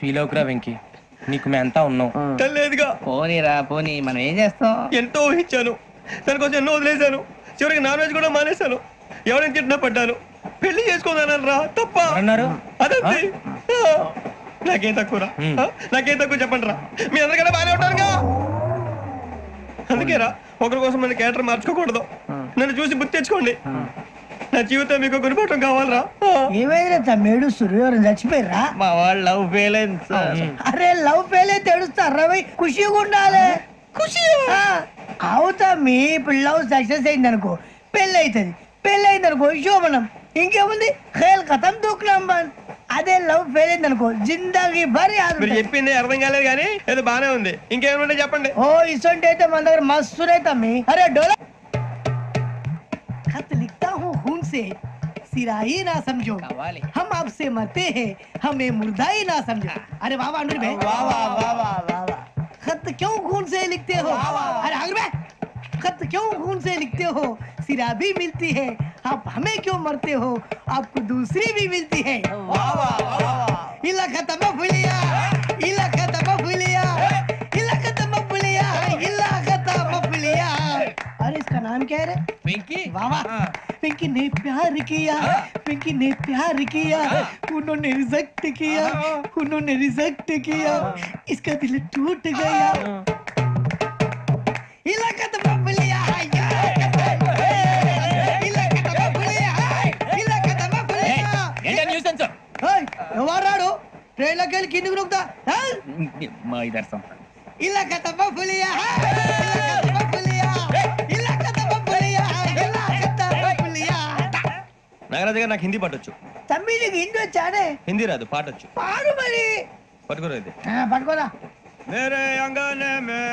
Feel అవుకురా Venky, నీకు మేమంతా ఉన్నాం. లేదుగా పోనీరా పోనీ, మనం ఏం చేస్తాం? ఎంతో ఊహించాను, దానికోసం ఎన్నో వదిలేశాను, చివరికి నాన్ వెజ్ కూడా మానేశాను. ఎవరైనా తిట్టినా పడ్డాను. పెళ్లి చేసుకోదానని రా తప్ప అన్నారు. అదంతే. నాకేం తక్కువరా? నాకేం తక్కువ చెప్పండి రా. మీ అందరికన్నా బాగానే ఉంటారుగా. అందుకే రా, ఒకరి కోసం మన క్యారెక్టర్ మార్చుకోకూడదు. నన్ను చూసి గుర్తు తెచ్చుకోండి. నా జీవితం మీకు గురిపటం కావాలరా. ఏమైనా తమ్మేడు సూర్యవరం చచ్చిపోయిరా? మా వాళ్ళు లవ్ ఫెయిల్ అయింది సార్. అరే లవ్ ఫెయిల్ అయితే ఏడుస్తారా? ఖుషిగా ఉండాలి. ఖుషి అవుతా. మీ ఇప్పుడు లవ్ సక్సెస్ అయింది అనుకో, పెళ్ళి అవుతుంది. పెళ్ళి అయింది అనుకో శోభనం. ఇంకేముంది, ఖేల్ కథం దూకునాం బంద్. అదే లవ్ ఫెయిల్ అయింది అనుకో జిందగీ భరి. మీరు చెప్పింది అర్థం కాలేదు కానీ ఏదో బానే ఉంది. ఇంకేమైనా చెప్పండి. ఓ ఇసొంటి అయితే మన దగ్గర మస్తునే తమ్మి. అరే డోలా खत लिखता हूँ खून से, सिरा ही ना समझो, हम आपसे मरते हैं, हमें मुर्दा ही ना समझो. अरे वाह वाह अनुर भाई, वाह वाह वाह वाह वाह वाह. खत क्यों खून से लिखते हो? अरे अनुर भाई, खत क्यों खून से लिखते हो? सिरा भी मिलती है, आप हमें क्यों मरते हो? आपको दूसरी भी मिलती है. वाह वाह वाह. इला खत्म फुलिया, इला खत्म फुलिया, इला खत्म फुलिया, इला खत्म फुलिया. अरे इसका नाम क्या है रे? వెంకీ. वाह वाह. पिंकी ने प्यार किया, पिंकी ने प्यार किया, उन्होंने रिजेक्ट किया, उन्होंने रिजेक्ट किया, इसका दिल टूट गया. इलाका तो बबलिया है, इलाका तो बबलिया है, इलाका तो बबलिया. ఏంటా న్యూసెన్స్? ओए ఎవరాడు ట్రైన్ లోకి వెళ్ళి కిందికి నొక్కుతా? మా ఇదర్సం. इलाका तो बबलिया है, इलाका तो बबलिया, इलाका तो बबलिया, इलाका तो बबलिया. నాగరాజు గారు, నాకు హిందీ పాటొచ్చు. తమ్మి నీకు హిందీ వచ్చానే? హిందీ రాదు, పాటొచ్చు. పాడు మరి. పట్టుకోరా ఇది. పట్టుకోరా. मेरे अंगने में,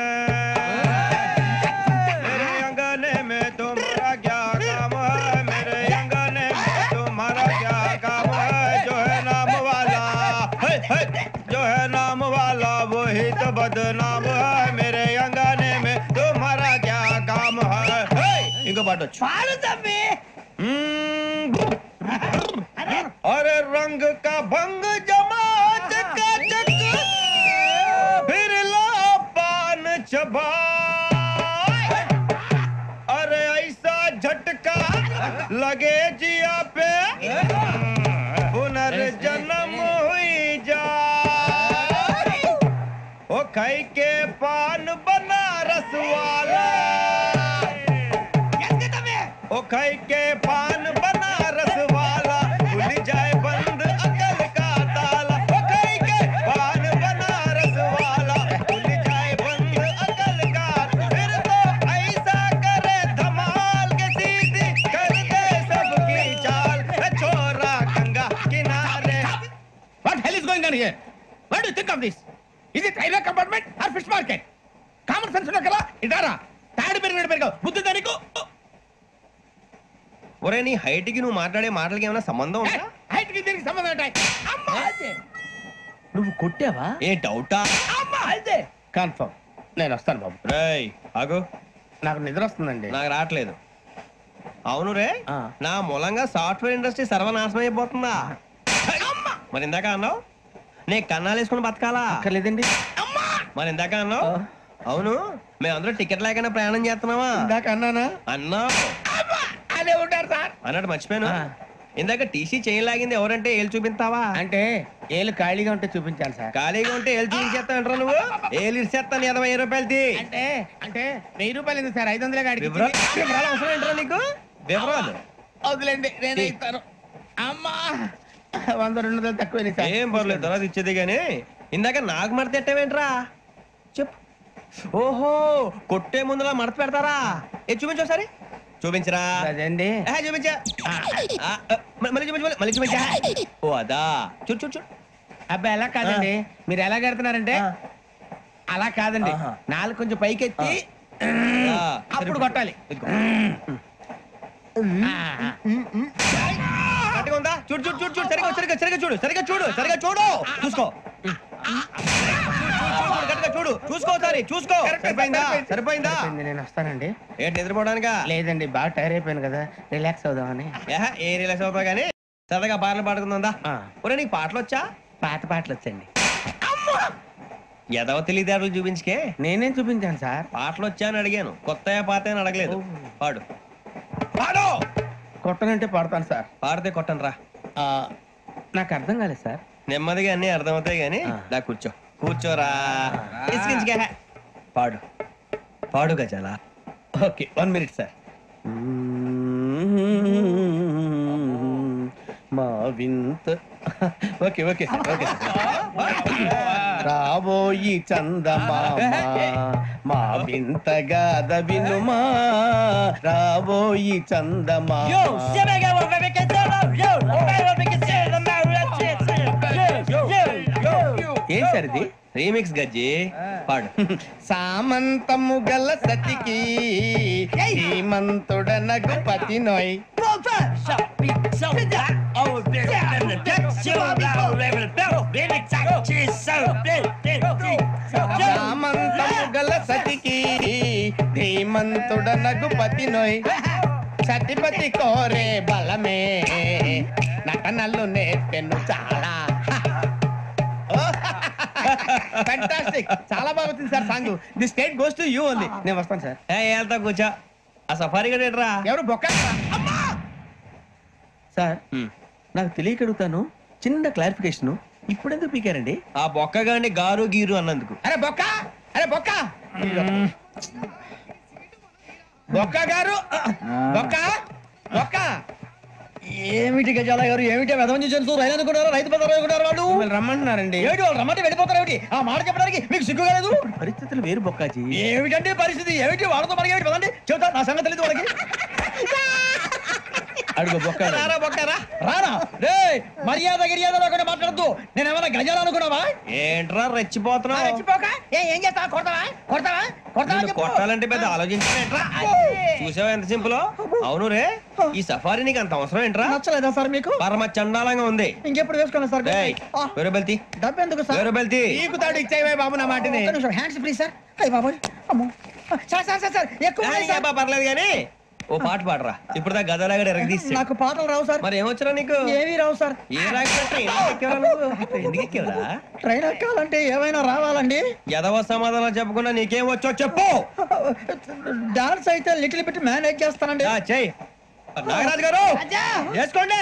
मेरे अंगने में तुम्हारा क्या काम है? मेरे अंगने में तुम्हारा क्या काम है? जो है नाम वाला, जो है नाम वाला वही तो बदनाम है. मेरे अंगने में तुम्हारा क्या काम है? इनको बाटो. పాడు తమ్మి. अरे रंग का भंग जमा चकाचक, फिर ला पान चबा. अरे ऐसा झटका लगे जिया पे, पुनर्जन्म हुई जा. ओ खाई के पान बनारस वाला, ओ खाई के पान बनारस वाला, खुल जाए बंद अकल का ताला. ओ खाई के पान बनारस वाला, खुल जाए बंद अकल का. फिर तो ऐसा करे धमाल के सीधी कर दे सबकी चाल. छोरा गंगा किनारे. What hell is going on here? What do you think of this? Is it railway compartment or fish market? Common sense ఉన్నా కదా, ఇటారా తాడు పెరిగావు బుద్ధి దానికి. ఒరే, నీ హైట్ కి నువ్వు మాట్లాడే మాటలకి ఏమైనా సంబంధం ఉందా? హైట్ కి దీనికి సంబంధం ఉంటాయి. అమ్మా నువ్వు కొట్టావా? ఏ డౌటా? అమ్మా అయితే కన్ఫర్మ్. నేను వస్తాను బాబు. రేయ్ ఆగు, నాకు నిద్ర వస్తుందండి. నాకు రావట్లేదు. అవును రే, నా మూలంగా సాఫ్ట్వేర్ ఇండస్ట్రీ సర్వనాశనం అయిపోతుందా? మరి ఇందాక అన్నావు నే కన్నాలు వేసుకుని బతకాలా? లేదండి. మరి ఇందాక అన్నావు అవును మేమందరూ టికెట్ లేకుండా ప్రయాణం చేస్తున్నావా? ఇందాక అన్నానా? అన్నావు. అదే ఉంటారు సార్ అన్నట్టు మర్చిపోయాను. ఇందాక టీసీ చేయి లాగింది ఎవరంటే ఏళ్ళు చూపిస్తావా? అంటే ఏళ్ళు ఖాళీగా ఉంటే చూపించాలి సార్. ఖాళీగా ఉంటే ఏళ్ళు చూపించేస్తానంటారా నువ్వు? ఏళ్ళు ఇచ్చేస్తాను 20 రూపాయలది. అంటే అంటే 1000 రూపాయలు ఎందుకు సార్? 500 గాడికి వివరాలు అవసరం ఏంటరా నీకు? వివరాలు వదిలేండి, నేనే ఇస్తాను. అమ్మా 100 200 తక్కువ సార్. ఏం పర్లేదు, తర్వాత ఇచ్చేది. కానీ ఇందాక నాకు మడత ఎట్టవేంట్రా చెప్పు. ఓహో, కొట్టే ముందులా మడత పెడతారా? ఏ చూపించు ఒకసారి. చూపించరా? అదండి. చూపించా. మళ్ళీ చూపించు, మళ్ళీ చూపించా. ఓ అదా, చూడు చూడు చూడు. అబ్బాయి ఎలా కాదండి, మీరు ఎలా కడుతున్నారంటే అలా కాదండి. నాలుగు కొంచెం పైకెత్తి అప్పుడు కొట్టాలి. కరెక్ట్గా ఉందా? చూడు చూడు చూడు చూడు. సరిగా సరిగా సరిగా చూడు, సరిగా చూడు, సరిగా చూడు. చూసుకో, చూడు చూసుకో, సరే చూసుకో. సరిపోయిందా? సరిపోయిందా? నేను వస్తానండి. ఏంటి నిద్రపోవడానికా? లేదండి, బాగా టైర్ అయిపోయాను కదా, రిలాక్స్ అవుదామని. ఏ రిలాక్స్ అవుతావు కానీ సరదాగా పాటలు పాడుకుందా? ఒరే నీకు పాటలు వచ్చా? పాత పాటలు వచ్చండి. ఎదవ తెలివితేటలు చూపించుకే. నేనేం చూపించాను సార్? పాటలు వచ్చా అని అడిగాను, కొత్త పాత అని అడగలేదు. పాడు. పాడు. కొట్టనంటే పాడతాను సార్. పాడితే కొట్టను రా. నాకు అర్థం కాలేదు సార్. నెమ్మదిగా అన్ని అర్థమవుతాయి గానీ దా కూర్చో. కూర్చోరా. ఇసుకించుకే. పాడు పాడు గజాల. Okay 1 minute sir. మా వింత okay okay sir okay sir. రాబోయి చందమామ మా వింత గాథ వినుమా, రాబోయి చందమామ. ఏం సార్ ఇది? రీమిక్స్ గజ్జి. పాడు. సామంతము గల సతికి శ్రీమంతుడనగు పతి నోయ్. సామంతము గల సతికి ధీమంతుడనగు పతి నోయ్. సతిపతి కోరే బలమే నటనలు నేర్పెను చాలా. ఫ్యాంటాస్టిక్, చాలా బాగా వచ్చింది sir song. The state goes to you only. నేను వస్తాను సార్. వెళ్తా కూర్చో. ఆ సఫారీ గడేట్రా. ఎవరు బొక్క సార్? నాకు తెలియక అడుగుతాను, చిన్న క్లారిఫికేషన్. ఇప్పుడు ఎందుకు పీకారండి? ఆ బొక్కగాని గారు గీరు అన్నందుకు. అరే బొక్క, అరే బొక్క, బొక్క గారు, బొక్క బొక్క. ఏమిటి గజాల గారు, ఏమిటి వెదవని చూసారు? రైలు అనుకున్నారా? రైతు బజార్ అనుకున్నారు వాళ్ళు? మిమ్మల్ని రమ్మంటున్నారండి. ఏమిటి వాళ్ళు రమ్మంటే వెళ్ళిపోతారు? ఏమిటి ఆ మాట చెప్పడానికి మీకు సిగ్గు కాలేదు? పరిస్థితులు వేరు బొక్కాజీ. ఏమిటంటే పరిస్థితి? ఏమిటి వాళ్ళతో మనకి ఏమిటి? పదండి చెబుతా, నా సంగతి తెలియదు వాళ్ళకి. అడుగు బొక్క. రారా బొక్కరా. రానా రే, మర్యాద గిర్యాద లేకుండా మాట్లాడద్దు. నేను ఏమన్నా గజాలు అనుకున్నావా? ఏంట్రా రెచ్చిపోతున్నావు? రెచ్చిపోక ఏం చేస్తావా? కొడతావా కొడతావా కొడతావా నిన్ను చెప్పు. కొట్టాలంటే పెద్ద ఆలోచించానేట్రా. చూసావా ఎంత సింపుల్? అవును రే, ఈ సఫారీ నీకు అంత అవసరం ఏంట్రా? నచ్చలేదా సార్ మీకు? పరమ చండాలంగా ఉంది. ఇంకెప్పుడు వేసుకోండి సార్. వేరే బెల్తి, డబ్బు ఎందుకు సార్? వేరే బెల్తి. నీకు తాడు ఇచ్చేవే బాబు నా మాటని. Hands free sir. అయ్యి బాబోయ్, అమ్మో. సార్ సార్ సార్ సార్ ఎక్కువ ఉన్నాయి సార్. పర్లేదు కానీ ఓ పాట పాడరా. ఇప్పుడు దా గదలాగడ ఎరగదీసి. నాకు పాటలు రావు సార్. మరి ఏమొచ్చరా నీకు? ఏమీ రావు సార్. ఏ రాకపోతే ఎందుకు ఎక్కేవరా? ట్రైన్ ఎక్కాలంటే ఏమైనా రావాలండి. ఎదవ సమాధానం చెప్పకుండా నీకేం వచ్చో చెప్పు. డాన్స్ అయితే లిటిల్ బిట్ మేనేజ్ చేస్తానండి. చెయ్యి. నాగరాజు గారు చేసుకోండి.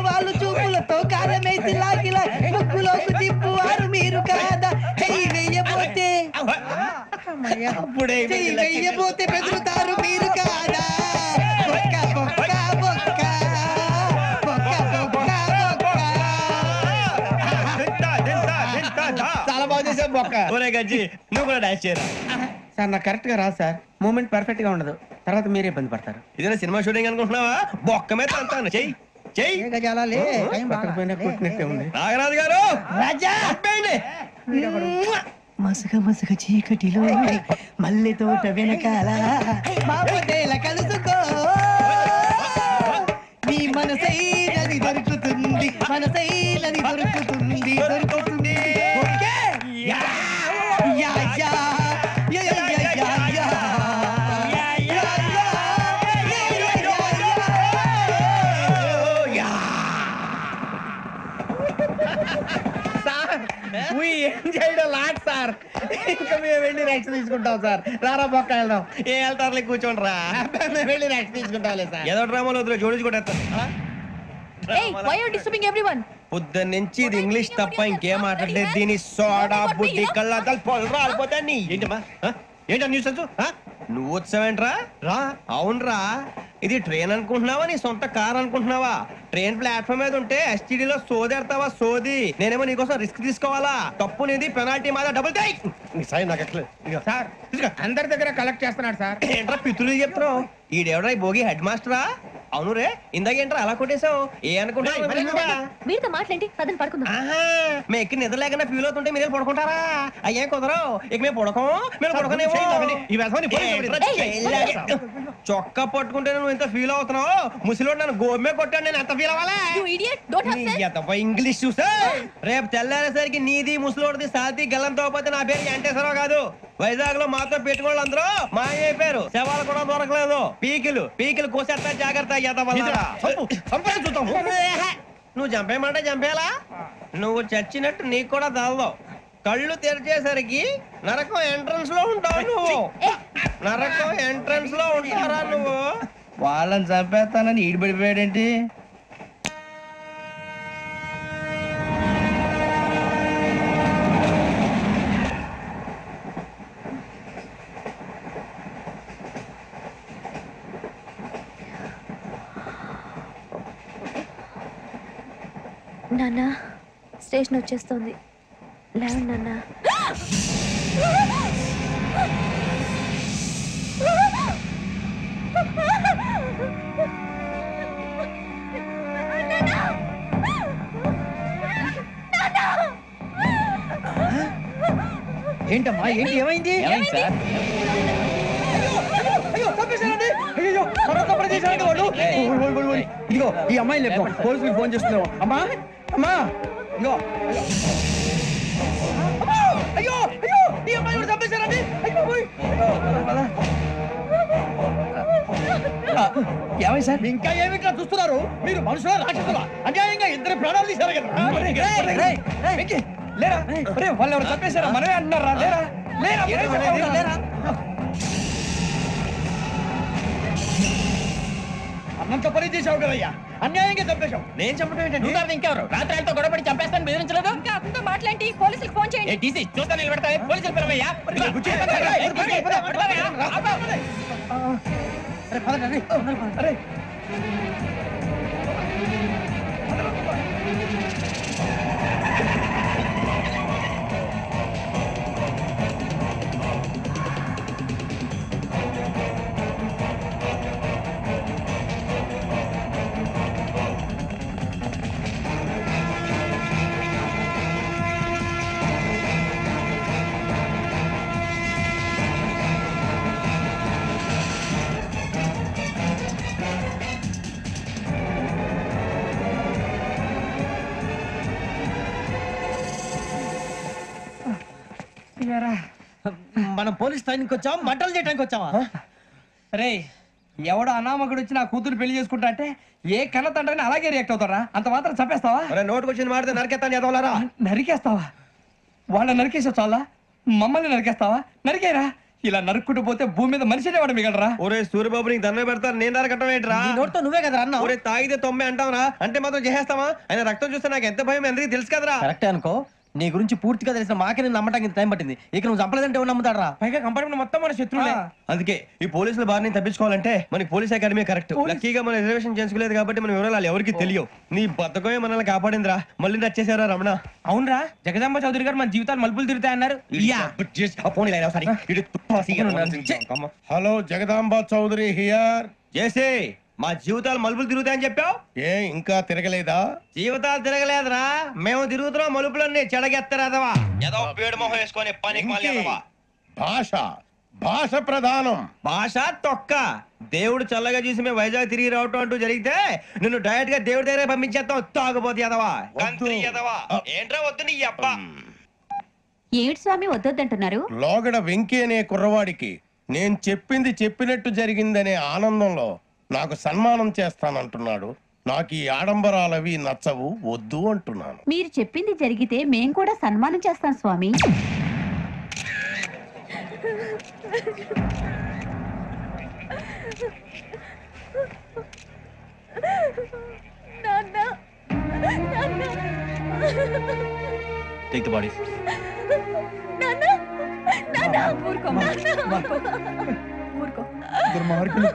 వాళ్ళు చూపులతో కాలమేసి లాగిలా ముగ్గులోకి తిప్పువారు మీరు కాదా? చెయ్యి వెయ్యబోతే అప్పుడే చెయ్యి వెయ్యబోతే బెదురుతారు మీరు కాదా? బొక్క బొక్క బొక్క బొక్క బొక్క బొక్క. చాలా బాగా చేసావు బొక్క. ఒరే గజ్జి నువ్వు కూడా డాన్స్ చేయరా. సార్ నాకు కరెక్ట్ గా రాదు సార్. మూమెంట్ పర్ఫెక్ట్ గా ఉండదు, తర్వాత మీరే ఇబ్బంది పడతారు. ఇదేనా సినిమా షూటింగ్ అనుకుంటున్నావా? బొక్క మీద అంతాను. చెయ్యి చెయ్యి. ఏ గజాలా లే, టైం బాగా. పక్కన పోయినా కొట్టినట్టే ఉంది. నాగరాజు గారు రాజా చెప్పండి. మసక మసక చీకటిలో మల్లె తోట వెనకాల మాపదేల కలుసుకో. నీ మనసైనది దొరుకుతుంది, మనసైనది దొరుకుతుంది, దొరుకుతుంది. Okay? Yeah yeah yeah yeah yeah yeah yeah yeah. We enjoyed a lot, sir. ఇంకా మేము వెళ్ళి రెక్స్ తీసుకుంటాం సార్. రారా బొక్క వెళ్దాం. ఏ వెళ్తారులే కూర్చోండి రా. మేము వెళ్ళి రెక్స్ తీసుకుంటాంలే సార్. ఏదో డ్రామాలో వద్దులే, జోడించుకుంటా. Hey, why are you disturbing everyone? పొద్దున్న నుంచి ఇది ఇంగ్లీష్ తప్ప ఇంకేం మాట్లాడలేదు. దీని సోడా బుద్ధి కళ్ళ పొలు రాలిపోతా. నీ ఏంటమ్మా ఏంటా న్యూస్ నువ్వు వచ్చావేంట్రా? రా. అవునరా, ఇది ట్రైన్ అనుకుంటున్నావా నీ సొంత కార్ అనుకుంటున్నావా? ట్రైన్ ప్లాట్ఫామ్ మీద ఉంటే ఎస్టీడీలో సోదేడతావా సోది. నేనేమో నీకోసం రిస్క్ తీసుకోవాలా? తప్పు నీది, పెనాల్టీ మాదా, డబుల్ టై. సార్ అందరి దగ్గర కలెక్ట్ చేస్తున్నాడు సార్. ఏంట్రా పితులు చెప్తున్నావు? ఈడెవడ్రా ఈ భోగి హెడ్ మాస్టరా? అవును రే, ఇందాకేంట్రా అలా కొట్టేశావు? ఏ అనుకుంటున్నావు? మీరుతో మాట్లాడి పదని పడుకుందాం. మేము ఎక్కి నిద్ర లేకుండా ఫీల్ అవుతుంటే మీరు పడుకుంటారా? అయ్యేం కుదరవు. ఇక మేము పడకం, మేము పడకనేమో. ఈ వ్యసనాన్ని పోలీసులు చొక్కా పట్టుకుంటే నువ్వు ఎంత ఫీల్ అవుతున్నావు? ముసలివాడు నన్ను గోమే కొట్టాడు, నేను ఎంత ఫీల్ అవ్వాలా? You idiot! Don't have sense! English చూసా రేపు తెల్లారేసరికి నీది ముసలోడిది సాతి గల్లంతో పోతే నా పేరు వెంకటేశ్వరరావు కాదు. వైజాగ్ లో మాతో పెట్టుకోళ్ళు అందరూ మాయైపోయారు, శవాలు కూడా దొరకలేదు. పీకిలు కోసేస్తా, జాగ్రత్త. నువ్వు చంపేయమంటే చంపేలా? నువ్వు చచ్చినట్టు నీకు కూడా తగదు. కళ్ళు తెరిచేసరికి నరకం ఎంట్రన్స్ లో ఉంటావు నువ్వు. నరకం ఎంట్రన్స్ లో ఉంటారా నువ్వు? వాళ్ళని చంపేస్తానని ఈడిపడిపోయాడేంటి? నాన్న స్టేషన్ వచ్చేస్తుంది, లేవండి నాన్న. ఏంటమ్మా, ఏంటి, ఏమైంది? ఇదిగో ఈ అమ్మాయి లేదు, పోలీసులకు ఫోన్ చేస్తున్నావు. అమ్మా అమ్మా ఇదిగో. అయ్యో అయ్యో ఈ అమ్మాయి కూడా చంపేశారండి. ఏమై సార్, ఇంకా ఏమిట్లా చూస్తున్నారు? మీరు మనుషుల రాక్షసులా? అన్యాయంగా ఇద్దరు ప్రాణాలు తీశారు కదా. లేరా వాళ్ళు ఎవరు చంపేశారా? మనమే అంటున్నారా? లేరా లేరా అన్నంత పని చేసావు కదయ్యా, అన్యాయంగా చంపేశావు. నేను చెప్పడం ఏంటంటే ఇంకెవరు రాత్రితో గొడవపడి చంపేస్తాను బెదిరించలేదు. ఇంకా అతనితో మాట్లాడి పోలీసులకు ఫోన్ చేయండి. టీసీ చూస్తా నిలబెడతా, పోలీసులు పిలవయ్యా. మనం పోలీస్ స్టేషన్కి వచ్చావా, మంటలు చేయడానికి వచ్చావా? రే, ఎవడో అనామకుడు వచ్చి నా కూతురు పెళ్లి చేసుకుంటా అంటే ఏ కన్న తండ్రిని అలాగే రియాక్ట్ అవుతారా? అంత మాత్రం చంపేస్తావా? నోటుకు వచ్చిన మాడితే నరికేస్తాను చదవాలరా. నరికేస్తావా? వాళ్ళ నరికేసా చాలా, మమ్మల్ని నరికేస్తావా? నరికేరా. ఇలా నరుక్కుంటూ పోతే భూమి మీద మనిషినే వాడు మిగలరా. ఒరే సూర్యబాబు, నీకు దండ పెడతాను, నేను నరకటం ఏంట్రా? నోటితో నువ్వే కదా అన్నా. ఒరే తాగితే తొమ్మే అంటావురా, అంటే మాత్రం చేసేస్తావా? ఆయన రక్తం చూస్తే నాకు ఎంత భయం అందరికీ తెలుసు కదరా. కరెక్టే అనుకో, నీ గురించి పూర్తిగా తెలిసిన మాకే నేను నమ్మటానికి టైం పట్టింది. ఇక నువ్వు చంపలేదంటే ఎవరు నమ్ముతాడరా? పైగా కంపార్ట్మెంట్ మొత్తం మన శత్రువులే. అందుకే ఈ పోలీసుల బారిని తప్పించుకోవాలంటే మనకి పోలీస్ అకాడమీ కరెక్ట్. లక్కీగా మనం రిజర్వేషన్ చేసుకోలేదు కాబట్టి మన వివరాలు ఎవరికి తెలియవు. నీ బతకమే మనల్ని కాపాడిందిరా. మళ్ళీ నచ్చేసారా రమణ? అవునరా, జగదాంబ చౌదరి గారు మన జీవితాలు మలుపులు తిరుగుతాయన్నారు. Hello, Jagadamba Chowdary here. చేసే మా జీవితాలు మలుపులు తిరుగుతాయని చెప్పావు. ఏ ఇంకా తిరగలేదా? జీవితాలు తిరగలేదురా, మేము తిరుగుతున్నాం మలుపులన్నీ. చెడగెత్తరాదవా ఏదో పేడు మొహం వేసుకొని పనికి మళ్ళీ భాష ప్రధానం. భాష తొక్క. దేవుడు చల్లగా చూసి మేము వైజాగ్ తిరిగి రావటం అంటూ జరిగితే నిన్ను డైరెక్ట్ గా దేవుడి దగ్గర పంపించేస్తాం. తాగబోతు ఎదవా, కంత్రి ఎదవా. ఏంట్రా వద్దు నీ అబ్బా. ఏమిటి స్వామి వద్దొద్దంటున్నారు? లోగడ వెంకీ అనే కుర్రవాడికి నేను చెప్పింది చెప్పినట్టు జరిగిందనే ఆనందంలో నాకు సన్మానం చేస్తానంటున్నాడు. నాకు ఈ ఆడంబరాలవి నచ్చవు, వద్దు అంటున్నాను. మీరు చెప్పింది జరిగితే మేం కూడా సన్మానం చేస్తాం స్వామి. Take the body. దుర్మార్గులు,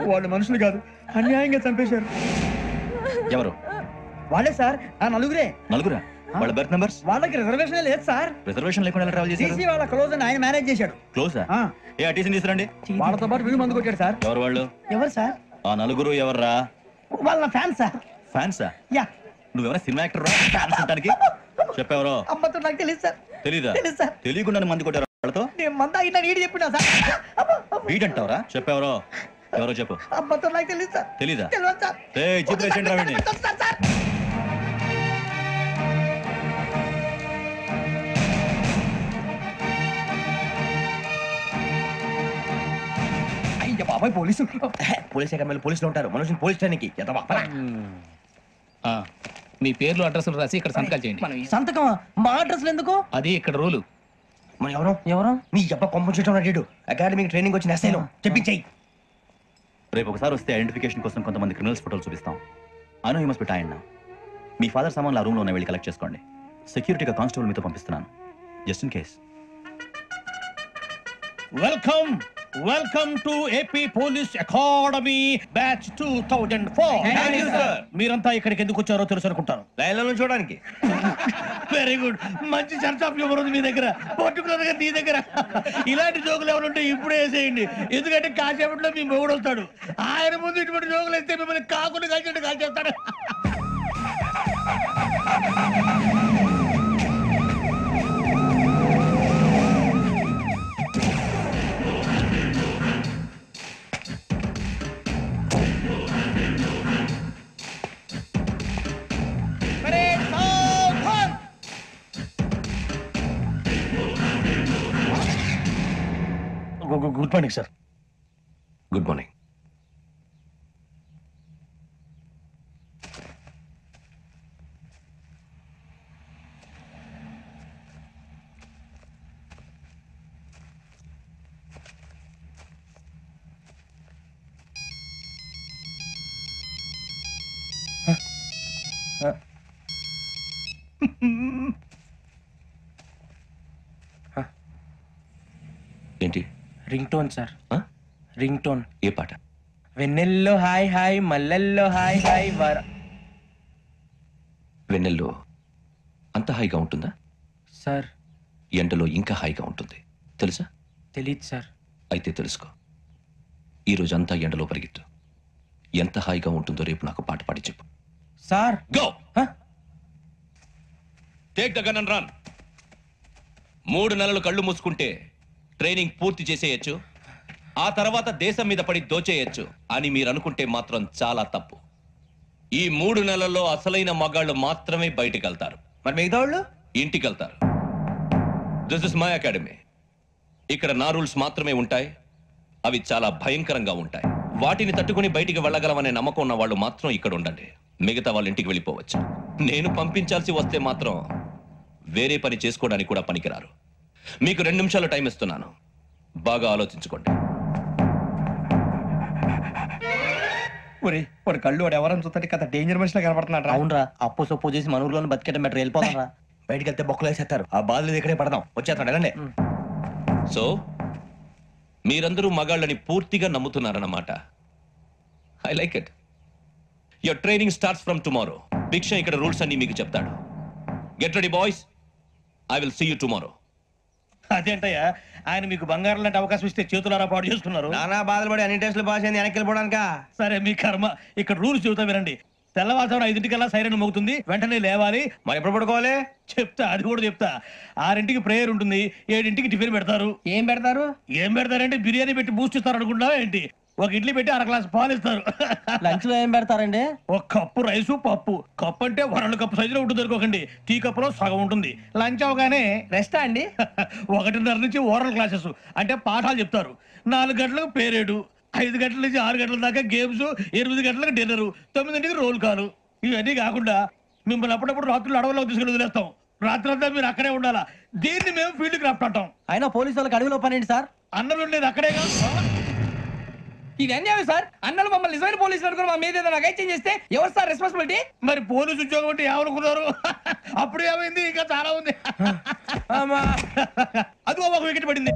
వాళ్ళు మనుషులు కాదు, అన్యాయంగా చంపేశారు. ఎవరు? వాళ్ళే సార్, ఆ నలుగురే. నలుగురా? వాళ్ళ బర్త్ నంబర్స్? వాళ్ళకి రిజర్వేషన్ లేదు సార్. రిజర్వేషన్ లేకుండా ట్రావెల్ చేశారు? టీసీ వాళ్ళ క్లోజ్ అని ఆయన మేనేజ్ చేశాడు. క్లోజా? ఏ టీసీని తీసుకురండి. వాళ్ళతో పాటు వీళ్ళు మందు కొట్టాడు సార్. ఎవరు వాళ్ళు? ఎవరు సార్? ఆ నలుగురు ఎవర్రా? వాళ్ళ ఫ్యాన్ సార్. ఫ్యాన్సా? యా. నువ్వెవరా సినిమా యాక్టర్ రా ఫ్యాన్స్ అంటానికి? చెప్పెవరో? అమ్మతో నాకు తెలియదు సార్. తెలీదా? తెలీదు సార్. తెలియకుండా మంది కొట్టారు వాళ్ళతో? నేను మంద అయినా నీడి చెప్పినా సార్. వీడంటావరా? చెప్పెవరో? ఎవరో చెప్పు. అబ్బా तो నాకు తెలియదు సార్. తెలీదా? తెలియదు సార్. జీప్ రేషన్ రావండి. సార్ అయ్య బాబాయ్ పోలీసు. పోలీస్ అకాడమీలో పోలీసులు ఉంటారు, మనుషులు పోలీస్ ట్రైనింగ్కి మీ పేర్లు అడ్రస్లు రాసి ఇక్కడ సంతకాలు చేయండి. సంతకం మా అడ్రస్లు ఎందుకు? అది ఇక్కడ రూలు. మనం ఎవరు నీ అబ్బా పంపించడం అడిగాడు అకాడమిక్ ట్రైనింగ్ వచ్చిన ఎస్ఐలో చెప్పించాయి. రేపు ఒకసారి వస్తే ఐడెంటిఫికేషన్ కోసం కొంతమంది క్రిమినల్స్ ఫోటోలు చూపిస్తాం. Anu you must be tired now. మీ ఫాదర్ సామాన్లు ఆ రూమ్లో ఉన్న వెళ్ళి కలెక్ట్ చేసుకోండి. సెక్యూరిటీగా కానిస్టేబుల్ మీతో పంపిస్తున్నాను, just in case. Welcome to AP police academy batch 2004. మీరంతా ఇక్కడికి ఎందుకు వచ్చారో తెలుసు అనుకుంటాను. లైన్లను చూడడానికి. వెరీ గుడ్, మంచి సెన్స్ ఆఫ్ హ్యూమర్ ఉంది మీ దగ్గర, పర్టికులర్ గా నీ దగ్గర. ఇలాంటి జోకులు ఎవరు ఉంటే ఇప్పుడే వేసేయండి, ఎందుకంటే కాసేపట్లో మీ మొగుడు వస్తాడు. ఆయన ముందు ఇటువంటి జోకులు వేస్తే మిమ్మల్ని కాకుండా కాల్చేట్టు కాల్చేస్తాడు. Good morning sir. Good morning. ఏంటి రింగ్ టోన్ సార్, ఆ? Ring tone. ఏ పాట? వెన్నెల్లో హాయ్ హాయ్, మల్లెల్లో హాయ్ హాయ్ వెన్నెల్లో అంత హాయిగా ఉంటుందా? సార్ ఎండలో ఇంకా హాయిగా ఉంటుంది తెలుసా? తెలీదు సార్. అయితే తెలుసుకో, ఈరోజు అంతా ఎండలో పరిగెత్తు. ఎంత హాయిగా ఉంటుందో రేపు నాకు పాట పాడి చెప్పు. Sir go take the gun and run. 3 నెలలు కళ్ళు మూసుకుంటే ట్రైనింగ్ పూర్తి చేసేయచ్చు, ఆ తర్వాత దేశం మీద పడి దోచేయచ్చు అని మీరు అనుకుంటే మాత్రం చాలా తప్పు. ఈ 3 నెలల్లో అసలైన మగాళ్ళు మాత్రమే బయటికి వెళ్తారు. మరి మిగతా వాళ్ళు ఇంటికి వెళ్తారు. This is my academy. ఇక్కడ నా రూల్స్ మాత్రమే ఉంటాయి, అవి చాలా భయంకరంగా ఉంటాయి. వాటిని తట్టుకుని బయటికి వెళ్ళగలమనే నమ్మకం ఉన్న వాళ్ళు మాత్రం ఇక్కడ ఉండండి, మిగతా వాళ్ళు ఇంటికి వెళ్ళిపోవచ్చు. నేను పంపించాల్సి వస్తే మాత్రం వేరే పని చేసుకోవడానికి కూడా పనికిరారు. మీకు 2 నిమిషాలు టైం ఇస్తున్నాను, బాగా ఆలోచించుకోండి. వాడు కళ్ళు వాడు ఎవరని చూస్తే కదా డేంజర్ మనిషిలో కనపడుతున్నాడు. అవునరా, అప్పు సొప్పు చేసి మన ఊర్లో బతికేట బెటర్ వెళ్ళిపోతారా. బయటికి వెళ్తే బొక్కలు వేసేస్తారు, ఆ బాధలు ఇక్కడే పడదాం. వచ్చేస్తాడు వెళ్ళండి. సో మీరందరూ మగాళ్ళని పూర్తిగా నమ్ముతున్నారన్నమాట. I like it. Your training starts from tomorrow. Bhiksha ఇక్కడ రూల్స్ అన్ని మీకు చెప్తాడు. Get ready boys, I will see you tomorrow. అదేంటయ్యా, ఆయన మీకు బంగారం లాంటి అవకాశం ఇస్తే చేతులారా పాటు చేసుకున్నారు. నానా బాధలు పడి అన్ని టెస్టులు పాస్ అయింది, వెనక్కి వెళ్ళిపోవడానికా? సరే మీ కర్మ. ఇక్కడ రూల్స్ చెబుతా వినండి. తెల్లవారుజామున 5 సైరన్ మోగుతుంది, వెంటనే లేవాలి. మరి ఎప్పుడు పడుకోవాలి? చెప్తా, అది కూడా చెప్తా. 6 ప్రేయర్ ఉంటుంది, 7 టిఫిన్ పెడతారు. ఏం పెడతారు? ఏం పెడతారంటే బిర్యానీ పెట్టి బూస్ట్ ఇస్తారు అనుకుంటావా ఏంటి? ఒక ఇడ్లీ పెట్టి 1 గ్లాస్ పాలు ఇస్తారు. లంచ్ లో ఏం పెడతారండి? ఒక కప్పు రైసు పప్పు. కప్పు అంటే 2 కప్పు సైజులో ఉంటుంది అనుకోకండి, టీ కప్పులో సగం ఉంటుంది. లంచ్ అవగానే రెస్టా అండి? 1:30 నుంచి ఓరల్ క్లాసెస్ అంటే పాఠాలు చెప్తారు. 4 గంటలకు పేరేడు, 5 గంటల నుంచి 6 గంటల దాకా గేమ్స్, 8 గంటలకు డిన్నర్, 9 రోల్ కాలు. ఇవన్నీ కాకుండా మిమ్మల్ని అప్పుడప్పుడు రాత్రులు అడవుల్లో తీసుకుని వదిలేస్తాం. రాత్రంతా మీరు అక్కడే ఉండాలా. దీన్ని మేము ఫీల్డ్ క్రాఫ్ట్ అంటాం. అయినా పోలీసు వాళ్ళకి అడవిలో పని ఏంటి సార్? అన్నం ఉండేది అక్కడేగా. ఇది అన్యాయం సార్. అన్నలు మమ్మల్ని నిజమైన పోలీసులు అనుకుని మా మీద ఏదైనా అగైత్యం చేస్తే ఎవరు సార్ రెస్పాన్సిబిలిటీ? మరి పోలీసు ఉద్యోగం అంటే ఏమనుకున్నారు? అప్పుడు ఏమైంది, ఇంకా చాలా ఉంది. అదిగో ఒక వికెట్ పడింది.